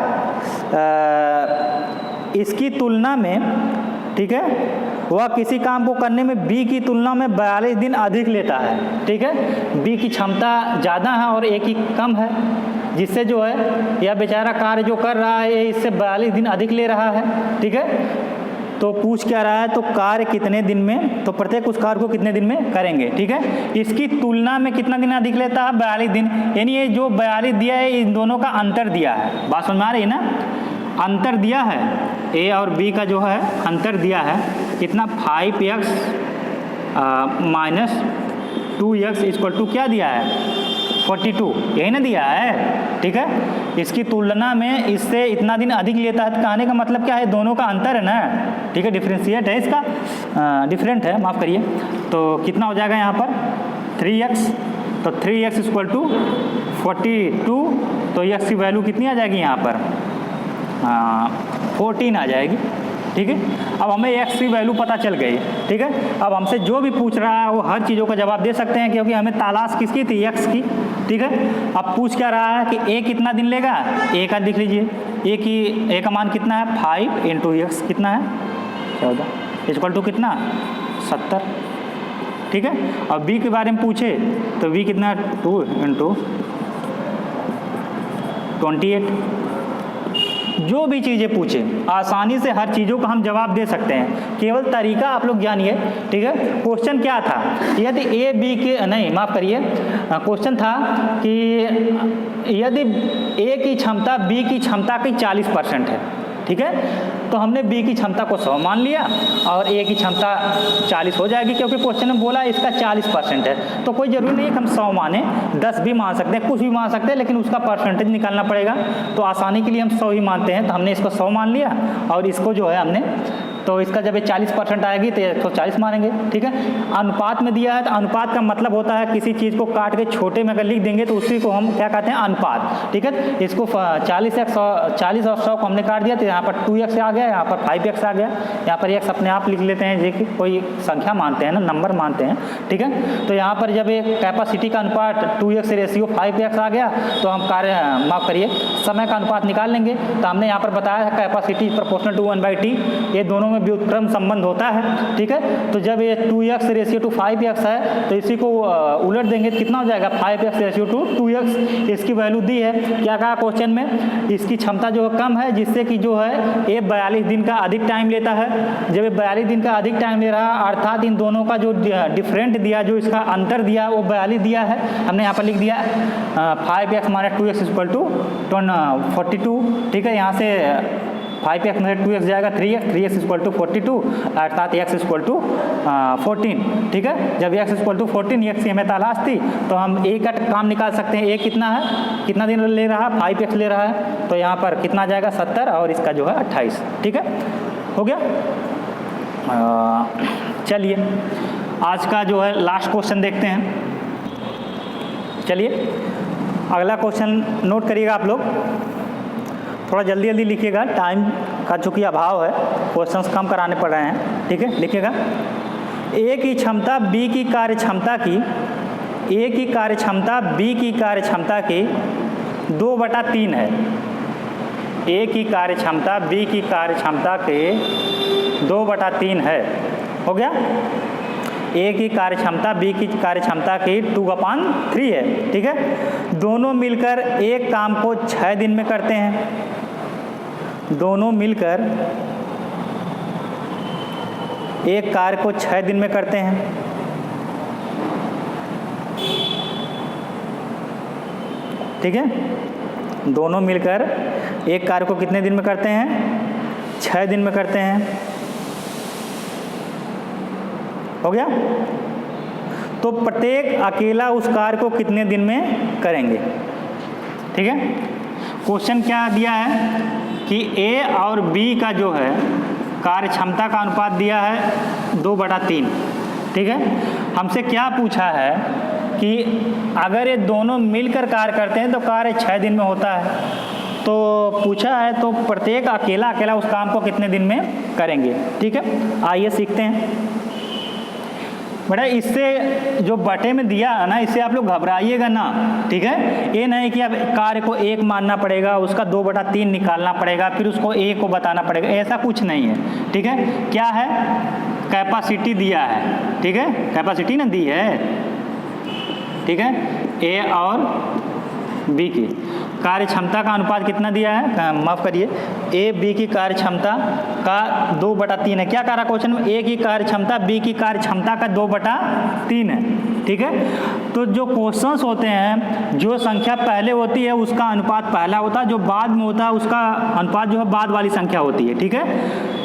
इसकी तुलना में, ठीक है, वह किसी काम को करने में बी की तुलना में 42 दिन अधिक लेता है, ठीक है। बी की क्षमता ज़्यादा है और ए की कम है, जिससे जो है यह बेचारा कार्य जो कर रहा है इससे 42 दिन अधिक ले रहा है, ठीक है। तो पूछ क्या रहा है, तो कार्य कितने दिन में, तो प्रत्येक उस कार्य को कितने दिन में करेंगे, ठीक है। इसकी तुलना में कितना दिन अधिक लेता है 42 दिन, यानी ये जो 42 दिया है इन दोनों का अंतर दिया है। बात समझ में आ रही है ना, अंतर दिया है, ए और बी का जो है अंतर दिया है कितना 5x minus 2x equal to क्या दिया है 42, यही ना दिया है, ठीक है। इसकी तुलना में इससे इतना दिन अधिक लेता है, तो कहने का मतलब क्या है, दोनों का अंतर है ना, ठीक है, डिफरेंशिएट है इसका, डिफरेंट है, माफ़ करिए। तो कितना हो जाएगा यहाँ पर 3x, तो 3x इक्वल टू 42, तो x की वैल्यू कितनी आ जाएगी यहाँ पर 14 आ जाएगी, ठीक है। अब हमें x की वैल्यू पता चल गई, ठीक है। अब हमसे जो भी पूछ रहा है वो हर चीज़ों का जवाब दे सकते हैं, क्योंकि हमें तलाश किसकी थी, x की, ठीक है। अब पूछ क्या रहा है कि a कितना दिन लेगा, a का देख लीजिए, a का मान कितना है 5 इंटू x कितना है 14 इक्वल टू कितना 70, ठीक है। और b के बारे में पूछे तो b कितना 2 इंटू 28। जो भी चीज़ें पूछे आसानी से हर चीज़ों का हम जवाब दे सकते हैं, केवल तरीका आप लोग जानिए, ठीक है। क्वेश्चन क्या था, यदि ए बी के, नहीं माफ़ करिए, क्वेश्चन था कि यदि ए की क्षमता बी की क्षमता की 40% है, ठीक है, तो हमने बी की क्षमता को 100 मान लिया और ए की क्षमता 40 हो जाएगी, क्योंकि क्वेश्चन में बोला इसका 40% है। तो कोई ज़रूरी नहीं है कि हम 100 माने, 10 भी मान सकते हैं, कुछ भी मान सकते हैं, लेकिन उसका परसेंटेज निकालना पड़ेगा। तो आसानी के लिए हम 100 ही मानते हैं, तो हमने इसको 100 मान लिया और इसको जो है हमने, तो इसका जब ये 40% आएगी तो 140 मानेंगे, ठीक है। अनुपात में दिया है, तो अनुपात का मतलब होता है किसी चीज़ को काट के छोटे में अगर लिख देंगे तो उसी को हम क्या कहते हैं अनुपात, ठीक है। इसको 40 और 100 को हमने काट दिया, तो यहाँ पर 2x आ गया, यहाँ पर 5x आ गया, यहाँ पर x अपने आप लिख लेते हैं, देखिए कोई संख्या मानते हैं ना, नंबर मानते हैं, ठीक है। तो यहाँ पर जब एक कैपेसिटी का अनुपात 2x रेशियो 5x आ गया, तो हम कार्य, माफ़ करिए, समय का अनुपात निकाल लेंगे। तो हमने यहाँ पर बताया है कैपेसिटी प्रोपोर्शनल टू 1/t, ये दोनों में व्युत्क्रम संबंध होता है, ठीक है। तो जब ये 2x रेशियो टू 5x है, तो इसी को उलट देंगे तो कितना हो जाएगा 5x रेशियो टू 2x। इसकी वैल्यू दी है, क्या कहा क्वेश्चन में, इसकी क्षमता जो है कम है, जिससे कि जो है ये 42 दिन का अधिक टाइम लेता है। जब ये 42 दिन का अधिक टाइम ले रहा है, अर्थात इन दोनों का जो डिफरेंट दिया, जो इसका अंतर दिया वो 42 दिया है, हमने यहाँ पर लिख दिया 5x minus 2x equal to 42, ठीक है। यहाँ से 5x में 2x जाएगा 3x इक्वल टू 42, अर्थात x इक्वल टू 14, ठीक है। जब x इक्वल टू 14 x की हमें तलाश थी, तो हम a का काम निकाल सकते हैं। a कितना है, कितना दिन ले रहा है 5x ले रहा है, तो यहाँ पर कितना जाएगा 70 और इसका जो है 28, ठीक है, हो गया। चलिए आज का जो है लास्ट क्वेश्चन देखते हैं। चलिए अगला क्वेश्चन नोट करिएगा आप लोग, थोड़ा जल्दी जल्दी लिखिएगा, टाइम का चूँकि अभाव है, क्वेश्चंस कम कराने पड़ रहे हैं, ठीक है। लिखिएगा, ए की क्षमता बी की कार्य क्षमता की, ए की कार्य क्षमता बी की कार्य क्षमता की 2/3 है। ए की कार्य क्षमता बी की कार्य क्षमता के 2/3 है। हो गया। ए की कार्य क्षमता बी की कार्य क्षमता की 2/3 है, ठीक है। दोनों मिलकर एक काम को 6 दिन में करते हैं। दोनों मिलकर एक कार्य को 6 दिन में करते हैं। ठीक है, दोनों मिलकर एक कार्य को कितने दिन में करते हैं? 6 दिन में करते हैं। हो गया। तो प्रत्येक अकेला उस कार्य को कितने दिन में करेंगे? ठीक है। क्वेश्चन क्या दिया है कि ए और बी का जो है कार्य क्षमता का अनुपात दिया है 2/3। ठीक है। हमसे क्या पूछा है कि अगर ये दोनों मिलकर कार्य करते हैं तो कार्य 6 दिन में होता है। तो पूछा है तो प्रत्येक अकेला अकेला उस काम को कितने दिन में करेंगे। ठीक है, आइए सीखते हैं। बेटा इससे जो बटे में दिया है ना, इससे आप लोग घबराइएगा ना। ठीक है, ये नहीं कि अब कार्य को 1 मानना पड़ेगा, उसका 2/3 निकालना पड़ेगा, फिर उसको ए को बताना पड़ेगा, ऐसा कुछ नहीं है। ठीक है, क्या है? कैपेसिटी दिया है। ठीक है, कैपेसिटी ना दी है। ठीक है, ए और बी की कार्य क्षमता का अनुपात कितना दिया है? माफ़ करिए, ए बी की कार्य क्षमता का 2/3 है। क्या कह रहा क्वेश्चन में? ए की कार्य क्षमता बी की कार्य क्षमता का 2/3 है। ठीक है, तो जो क्वेश्चंस होते हैं, जो संख्या पहले होती है उसका अनुपात पहला होता है, जो बाद में होता है उसका अनुपात जो है बाद वाली संख्या होती है। ठीक है,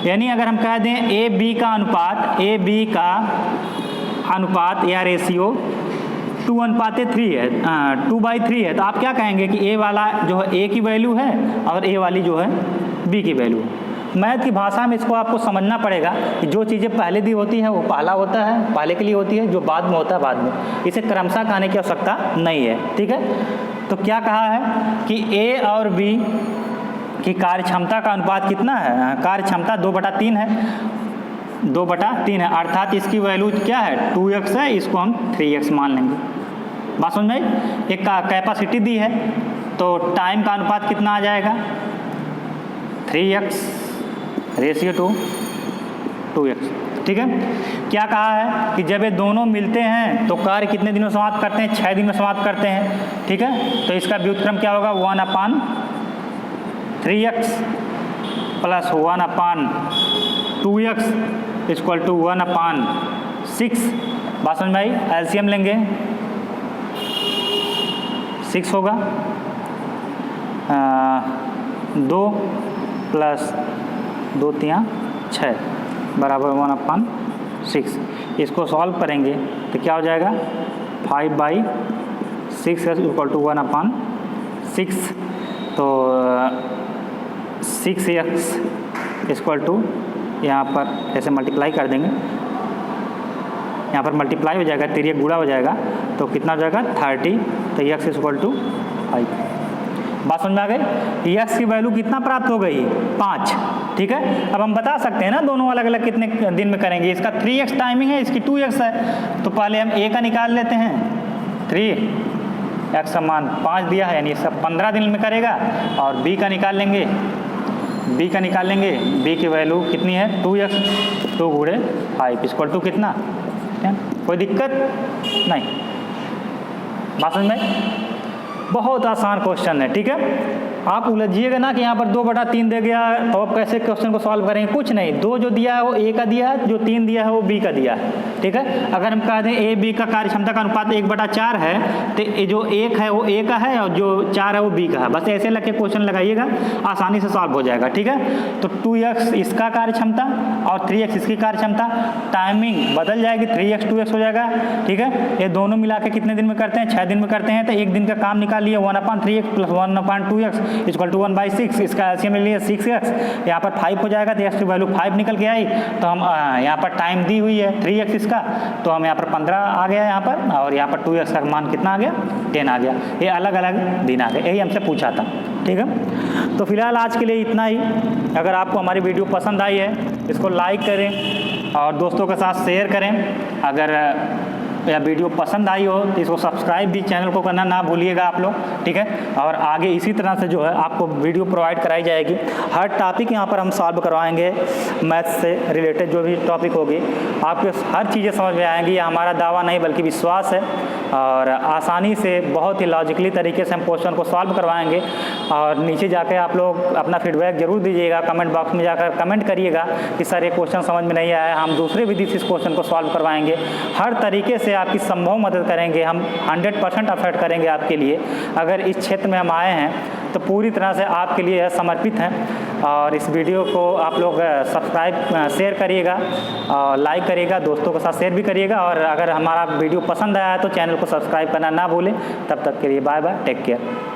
यानी अगर हम कह दें ए बी का अनुपात या रेशियो 2:3 है, 2/3 है, तो आप क्या कहेंगे कि ए वाला जो है ए की वैल्यू है और ए वाली जो है बी की वैल्यू है। मैथ की भाषा में इसको आपको समझना पड़ेगा कि जो चीज़ें पहले दी होती हैं वो पहला होता है, पहले के लिए होती है, जो बाद में होता है बाद में। इसे क्रमशः कहने की आवश्यकता नहीं है। ठीक है, तो क्या कहा है कि ए और बी की कार्य क्षमता का अनुपात कितना है? कार्य क्षमता 2/3 है, 2/3 है, अर्थात इसकी वैल्यू क्या है? 2x है, इसको हम 3x मान लेंगे। बात समझ में आई? एक कैपेसिटी दी है, तो टाइम का अनुपात कितना आ जाएगा? 3x ratio two 2x। ठीक है, क्या कहा है कि जब ये दोनों मिलते हैं तो कार्य कितने दिनों में समाप्त करते हैं? 6 दिन में समाप्त करते हैं। ठीक है, तो इसका व्युत्क्रम क्या होगा? 1/3x plus 1/2x equal to 1/6। बात समझ में आई? एलसीएम लेंगे, 6 होगा, 2 + 2 × 6 बराबर 1/6। इसको सॉल्व करेंगे तो क्या हो जाएगा? 5/6 इक्वल टू 1/6। तो 6x इक्वल टू यहाँ पर ऐसे मल्टीप्लाई कर देंगे, यहाँ पर मल्टीप्लाई हो जाएगा, 3 गुणा हो जाएगा, तो कितना हो जाएगा? 30। तो x इक्वल टू 5। बात समझ में आ गई? x की वैल्यू कितना प्राप्त हो गई? 5। ठीक है, अब हम बता सकते हैं ना दोनों अलग अलग कितने दिन में करेंगे। इसका 3x टाइमिंग है, इसकी 2x है, तो पहले हम a का निकाल लेते हैं। 3x समान 5 दिया है, यानी इसका 15 दिन में करेगा। और b का निकाल लेंगे, b की वैल्यू कितनी है? 2x, 2 × 5 इक्वल टू कितना? 10। कोई दिक्कत नहीं। बात समझ में? बहुत आसान क्वेश्चन है। ठीक है, आप उलझिएगा ना कि यहाँ पर 2/3 दे गया तो आप कैसे क्वेश्चन को सॉल्व करेंगे? कुछ नहीं, 2 जो दिया है वो ए का दिया है, जो 3 दिया है वो बी का दिया है। ठीक है, अगर हम कह दें ए बी का कार्य क्षमता का अनुपात 1/4 है, तो ये जो 1 है वो ए का है और जो 4 है वो बी का है। बस ऐसे लग के क्वेश्चन लगाइएगा, आसानी से सॉल्व हो जाएगा। ठीक है, तो 2x इसका कार्य क्षमता और 3x इसकी कार्य क्षमता, टाइमिंग बदल जाएगी, 3x 2x हो जाएगा। ठीक है, ये दोनों मिला के कितने दिन में करते हैं? 6 दिन में करते हैं। तो एक दिन का काम निकाल लिए, 1/3x plus 1/2x equal to 1/6, इसका एलसीएम ले लिया 6x, यहाँ पर 5 हो जाएगा, तो एक्स की वैल्यू 5 निकल के आई। तो हम यहाँ पर टाइम दी हुई है 3x इसका, तो हम यहाँ पर 15 आ गया यहाँ पर, और यहाँ पर 2x का मान कितना आ गया 10 आ गया। ये अलग अलग दिन आ गए, यही हमसे पूछा था। ठीक है, तो फिलहाल आज के लिए इतना ही। अगर आपको हमारी वीडियो पसंद आई है इसको लाइक करें और दोस्तों के साथ शेयर करें। अगर या वीडियो पसंद आई हो तो इसको सब्सक्राइब भी चैनल को करना ना भूलिएगा आप लोग। ठीक है, और आगे इसी तरह से जो है आपको वीडियो प्रोवाइड कराई जाएगी। हर टॉपिक यहाँ पर हम सॉल्व करवाएंगे, मैथ्स से रिलेटेड जो भी टॉपिक होगी आपको हर चीज़ें समझ में आएंगी। ये हमारा दावा नहीं बल्कि विश्वास है, और आसानी से बहुत ही लॉजिकली तरीके से हम क्वेश्चन को सॉल्व करवाएंगे। और नीचे जाकर आप लोग अपना फीडबैक जरूर दीजिएगा, कमेंट बॉक्स में जाकर कमेंट करिएगा कि सर ये क्वेश्चन समझ में नहीं आया, हम दूसरे विधि से इस क्वेश्चन को सॉल्व करवाएंगे। हर तरीके से आपकी संभव मदद करेंगे, हम 100% एफर्ट करेंगे आपके लिए। अगर इस क्षेत्र में हम आए हैं तो पूरी तरह से आपके लिए समर्पित हैं। और इस वीडियो को आप लोग सब्सक्राइब शेयर करिएगा और लाइक करिएगा, दोस्तों के साथ शेयर भी करिएगा। और अगर हमारा वीडियो पसंद आया है तो चैनल को सब्सक्राइब करना ना भूलें। तब तक के लिए बाय बाय, टेक केयर।